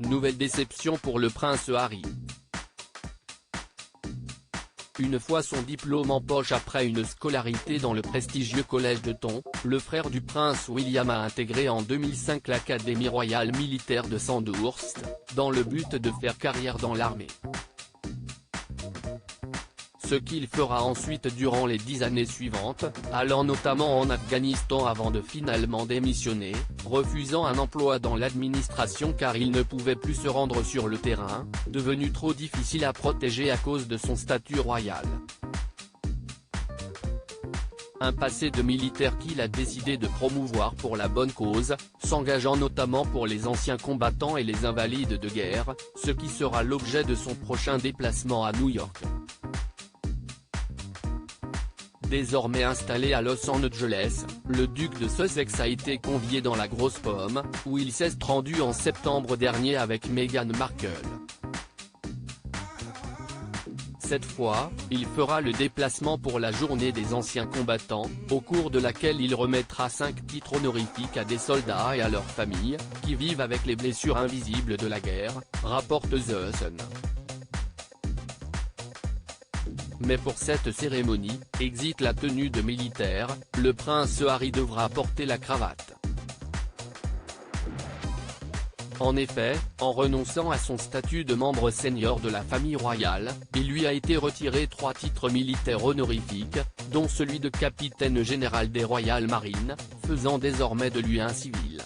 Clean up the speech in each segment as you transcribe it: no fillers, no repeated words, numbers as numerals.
Nouvelle déception pour le prince Harry. Une fois son diplôme en poche après une scolarité dans le prestigieux collège de Taunton, le frère du prince William a intégré en 2005 l'Académie royale militaire de Sandhurst, dans le but de faire carrière dans l'armée. Ce qu'il fera ensuite durant les 10 années suivantes, allant notamment en Afghanistan avant de finalement démissionner, refusant un emploi dans l'administration car il ne pouvait plus se rendre sur le terrain, devenu trop difficile à protéger à cause de son statut royal. Un passé de militaire qu'il a décidé de promouvoir pour la bonne cause, s'engageant notamment pour les anciens combattants et les invalides de guerre, ce qui sera l'objet de son prochain déplacement à New York. Désormais installé à Los Angeles, le duc de Sussex a été convié dans la Grosse Pomme, où il s'est rendu en septembre dernier avec Meghan Markle. Cette fois, il fera le déplacement pour la journée des anciens combattants, au cours de laquelle il remettra 5 titres honorifiques à des soldats et à leurs familles, qui vivent avec les blessures invisibles de la guerre, rapporte The Sun. Mais pour cette cérémonie, exit la tenue de militaire, le prince Harry devra porter la cravate. En effet, en renonçant à son statut de membre senior de la famille royale, il lui a été retiré 3 titres militaires honorifiques, dont celui de capitaine général des Royal Marines, faisant désormais de lui un civil.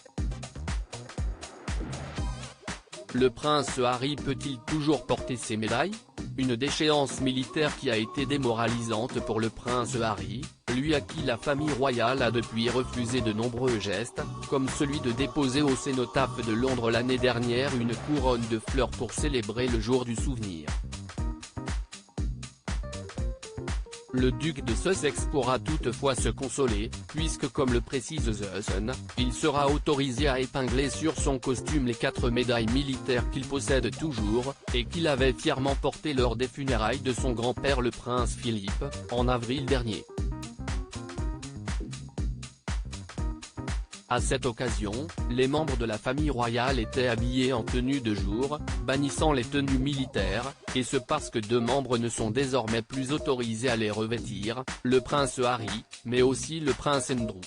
Le prince Harry peut-il toujours porter ses médailles ? Une déchéance militaire qui a été démoralisante pour le prince Harry, lui à qui la famille royale a depuis refusé de nombreux gestes, comme celui de déposer au cénotaphe de Londres l'année dernière une couronne de fleurs pour célébrer le jour du souvenir. Le duc de Sussex pourra toutefois se consoler, puisque comme le précise The Sun, il sera autorisé à épingler sur son costume les 4 médailles militaires qu'il possède toujours, et qu'il avait fièrement portées lors des funérailles de son grand-père le prince Philippe, en avril dernier. À cette occasion, les membres de la famille royale étaient habillés en tenue de jour, bannissant les tenues militaires, et ce parce que 2 membres ne sont désormais plus autorisés à les revêtir, le prince Harry, mais aussi le prince Andrew.